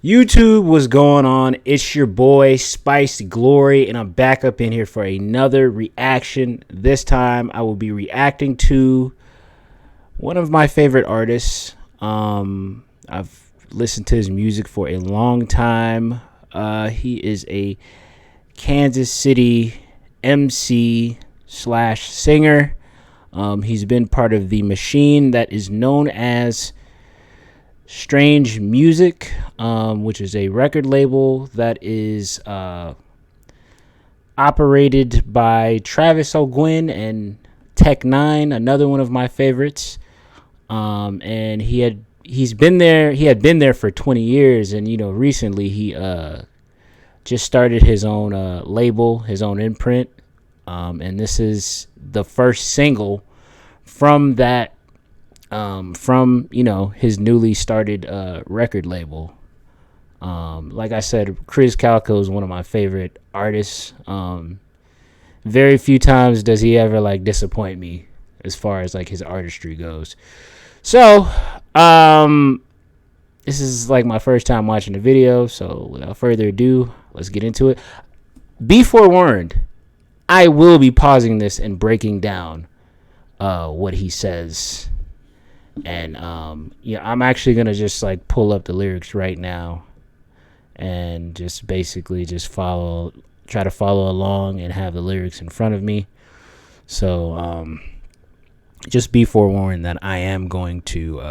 YouTube, what's going on? It's your boy Spicy Glory, and I'm back up in here for another reaction. This time I will be reacting to one of my favorite artists. I've listened to his music for a long time. He is a Kansas City MC slash singer. He's been part of the machine that is known as Strange Music, which is a record label that is operated by Travis O'Gwen and Tech Nine, another one of my favorites. And he had been there for 20 years, and recently he just started his own label, his own imprint, and this is the first single from that. From his newly started record label. Like I said, Krizz Kaliko is one of my favorite artists. Very few times does he ever disappoint me as far as his artistry goes. So this is my first time watching the video, so without further ado, let's get into it. Be forewarned, I will be pausing this and breaking down what he says. And I'm actually gonna just pull up the lyrics right now and just basically just try to follow along and have the lyrics in front of me. So just be forewarned that I am going to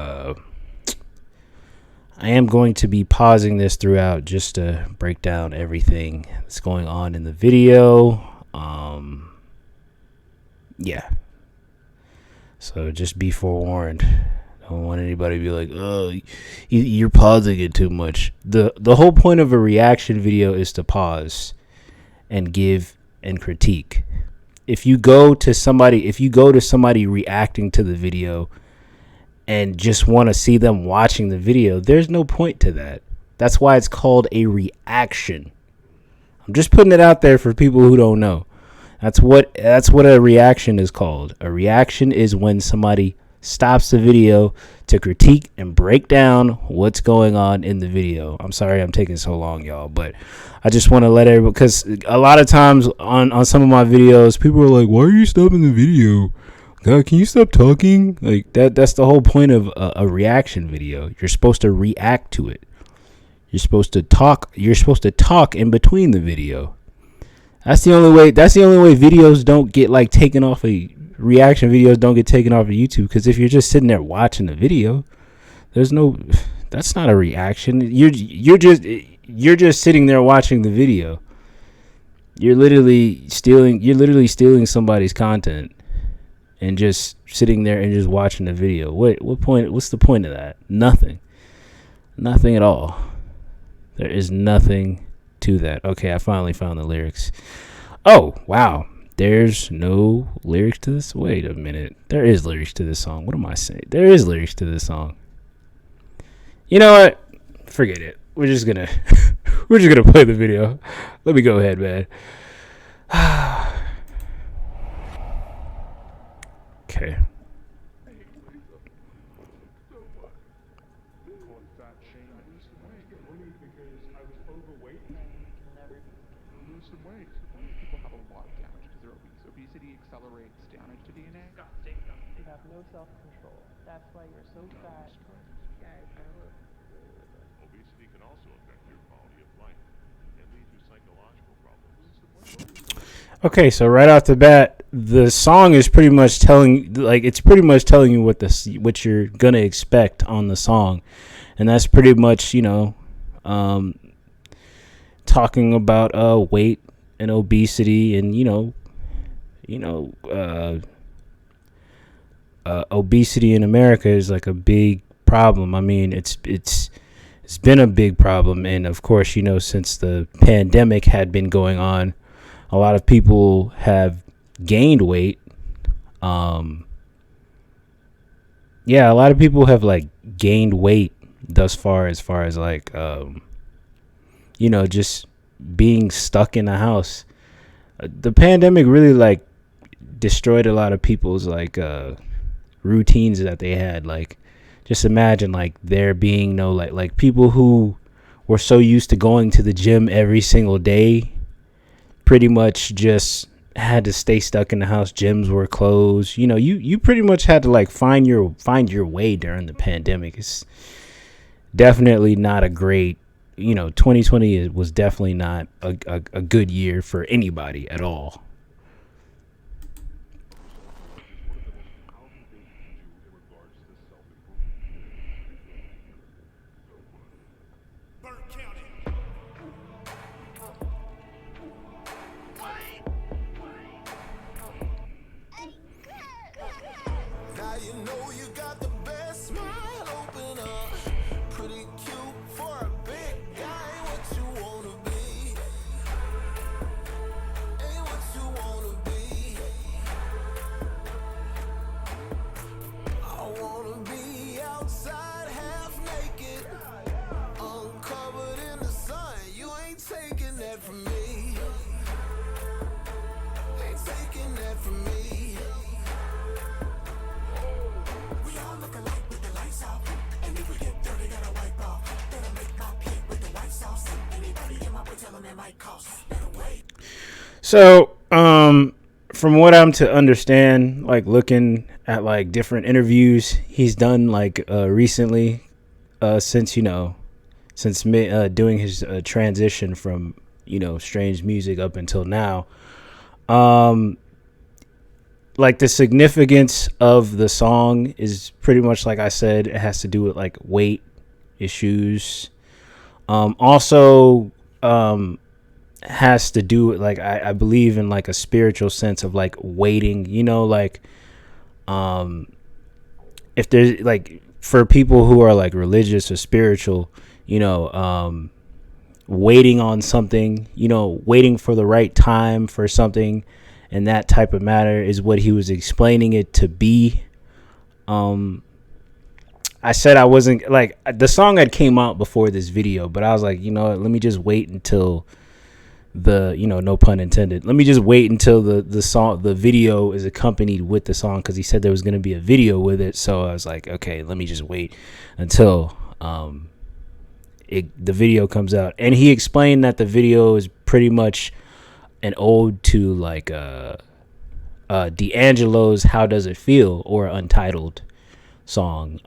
be pausing this throughout just to break down everything that's going on in the video. Yeah. So just be forewarned. I don't want anybody to be like, "Oh, you're pausing it too much." The whole point of a reaction video is to pause and give and critique. If you go to somebody reacting to the video and just want to see them watching the video, there's no point to that. That's why it's called a reaction. I'm just putting it out there for people who don't know. That's what a reaction is called. A reaction is when somebody stops the video to critique and break down what's going on in the video. I'm sorry I'm taking so long, y'all, but I just want to let everybody, because a lot of times on some of my videos, people are like, "Why are you stopping the video? God, can you stop talking?" That's the whole point of a reaction video. You're supposed to react to it. You're supposed to talk in between the video. That's the only way videos don't get taken off reaction videos don't get taken off of YouTube, because if you're just sitting there watching the video, that's not a reaction. You're just sitting there watching the video. You're literally stealing somebody's content and just sitting there and just watching the video. What's the point of that? Nothing at all. There is nothing to that. Okay, I finally found the lyrics. Oh, wow. There's no lyrics to this. Wait a minute. There is lyrics to this song. What am I saying? There is lyrics to this song. You know what? Forget it. We're just gonna play the video. Let me go ahead, man. Okay. Obesity accelerates damage to DNA. You have no self-control. That's why you're so fat. Obesity can also affect your quality of life and lead to psychological problems. Okay, so right off the bat, the song is pretty much telling you what you're gonna expect on the song, and that's pretty much talking about weight and obesity, and obesity in America is a big problem. I mean, it's been a big problem, and of course, since the pandemic had been going on, a lot of people have gained weight. A lot of people have gained weight thus far, as just being stuck in the house. The pandemic really destroyed a lot of people's routines that they had. Just imagine there being no people who were so used to going to the gym every single day, pretty much just had to stay stuck in the house. Gyms were closed. You pretty much had to like find your way during the pandemic. It's definitely not a great, 2020 was definitely not a good year for anybody at all. Now you know you got the best smile, open up. Pretty cute for a big guy, ain't what you wanna be. Ain't what you wanna be. I wanna be outside half naked, uncovered in the sun. You ain't taking that from me. Ain't taking that from me. We all look alike with the lights off. And if we get dirty, gotta wipe off. Better make my plate with the white sauce. Anybody in my way, tell them it might cost. Better wait. So, from what I'm to understand, like looking at like different interviews he's done like recently, since doing his transition from strange music up until now, like the significance of the song is pretty much like I said, it has to do with like weight issues. Also, has to do with like I believe in like a spiritual sense of like waiting, like if there's like for people who are like religious or spiritual, waiting on something, waiting for the right time for something, and that type of matter is what he was explaining it to be. I said I wasn't like, the song had came out before this video, but I was like, let me just wait until the no pun intended, let me just wait until the video is accompanied with the song, because he said there was going to be a video with it. So I was like, okay, let me just wait until the video comes out. And he explained that the video is pretty much an ode to like D'Angelo's How Does It Feel, or Untitled song.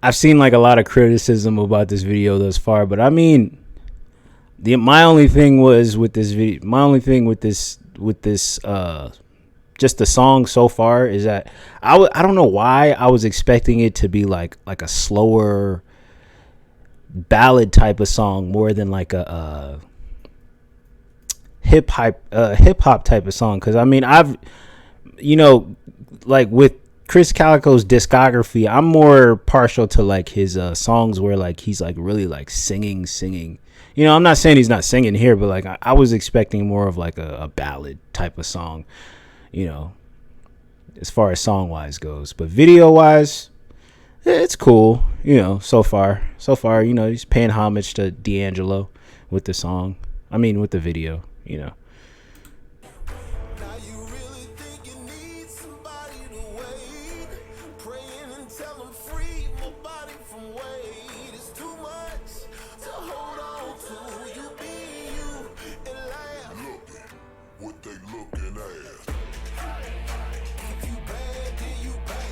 I've seen like a lot of criticism about this video thus far, but I mean, my only thing with this just the song so far is that I don't know why I was expecting it to be like a slower ballad type of song more than like a hip hop type of song. Because I mean, I've like with Krizz Kaliko's discography, I'm more partial to like his songs where like he's like really like singing. I'm not saying he's not singing here, but like I was expecting more of like a ballad type of song, as far as song wise goes. But video wise, it's cool, so far, he's paying homage to D'Angelo with the song. I mean, with the video, Now you really think you need somebody to wait? Praying until I'm free, my body from weight. It's too much to hold on to. You be you and laugh. Looking what they looking at. If you bad, then you bad.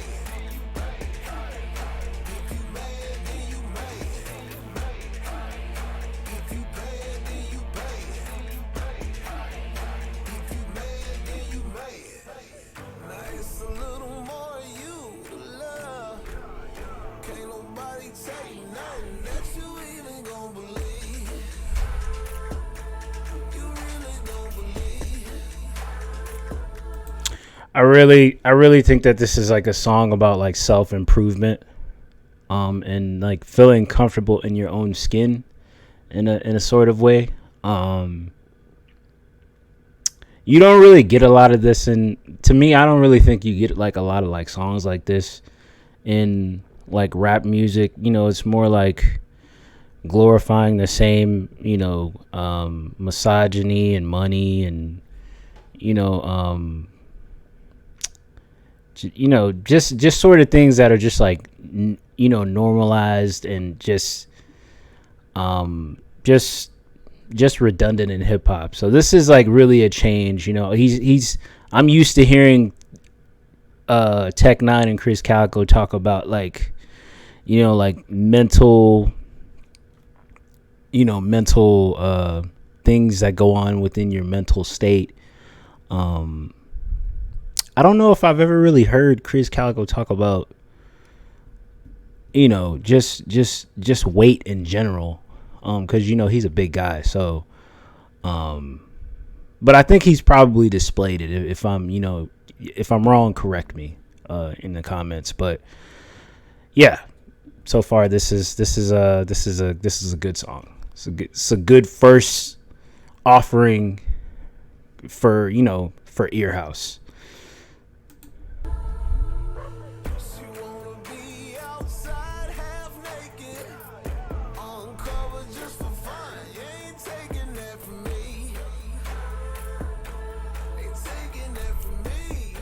If you mad, then you mad. If you bad, then you bad. If you mad, then you mad. Now it's a little more you to love. Can't nobody tell you nothing that you even gon' believe. You really don't believe. I really think that this is like a song about like self-improvement, and like feeling comfortable in your own skin in a sort of way. You don't really get a lot of this, and to me, I don't really think you get like a lot of like songs like this in like rap music. It's more like glorifying the same, misogyny and money, and just sort of things that are just like normalized, and just just redundant in hip hop. So this is like really a change. You know, he's I'm used to hearing Tech Nine and Krizz Kaliko talk about like, you know, like mental things that go on within your mental state. I don't know if I've ever really heard Krizz Kaliko talk about, you know, just weight in general, because you know he's a big guy. So, but I think he's probably displayed it. If I'm wrong, correct me in the comments. But yeah, so far this is a good song. It's a good first offering for earhouse. She wanna be outside half naked, uncovered just for fun. You ain't taking that from me. Ain't taking that from me.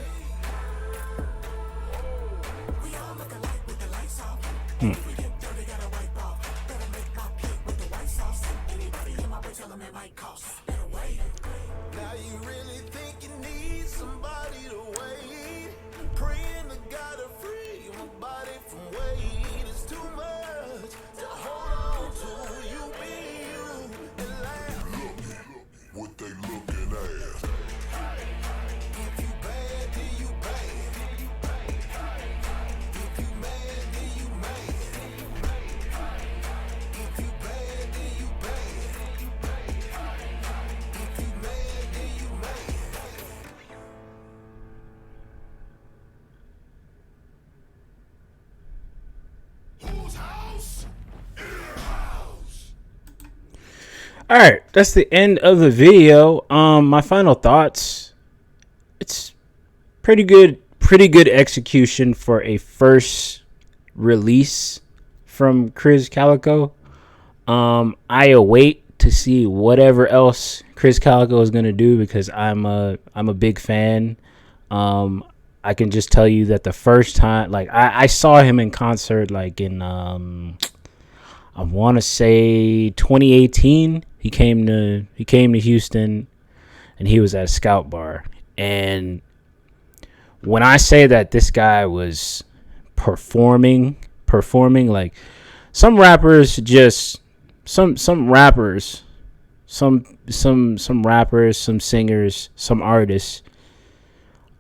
We all look alike with the lights off. We get dirty, gotta wipe off. Better make my plate with the white sauce. Anybody in my way, tell them it might cost. Better wait. Now you really think you need somebody to wait? Praying to God to free my body from weight. It's too much to hold on to. You be you and laugh. What they looking at? If you bad, then you bad. If you mad, then you mad. If you bad, then you bad. If you mad, then you mad. Whose house? Earhouse. All right, that's the end of the video. My final thoughts. It's pretty good execution for a first release from Krizz Kaliko. I await to see whatever else Krizz Kaliko is gonna do because I'm a big fan. I can just tell you that the first time, like I saw him in concert, like in I want to say 2018. He came to Houston, and he was at a Scout Bar. And when I say that this guy was performing, like some rappers, some singers, some artists,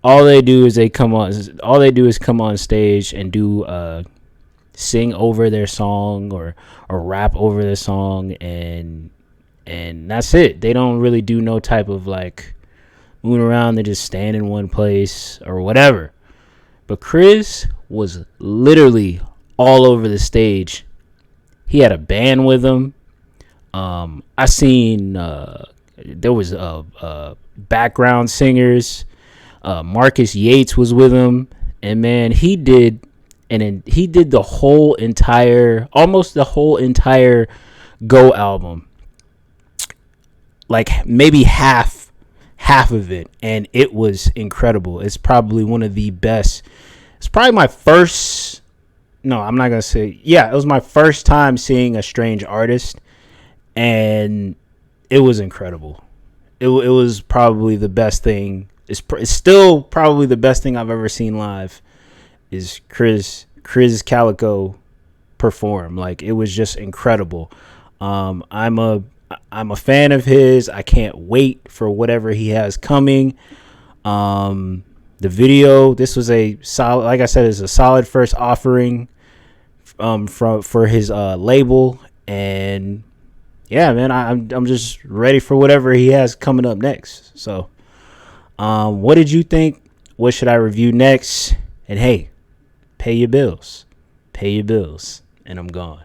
all they do is come on stage and do sing over their song or rap over their song, and that's it. They don't really do no type of like moving around. They just stand in one place or whatever. But Krizz was literally all over the stage. He had a band with him. I seen there was background singers. Marcus Yates was with him, and man, he did the almost the whole entire Go album, like maybe half of it, and it was incredible. It's probably one of the best. It's probably my first. No, I'm not gonna say. Yeah, it was my first time seeing a strange artist, and it was incredible. It was probably the best thing. It's still probably the best thing I've ever seen live. Is Krizz Kaliko perform. Like, it was just incredible. I'm a fan of his. I can't wait for whatever he has coming. The video, this was a solid, like I said, is a solid first offering for his label. And yeah, man, I'm just ready for whatever he has coming up next. So what did you think? What should I review next? And hey, pay your bills, and I'm gone.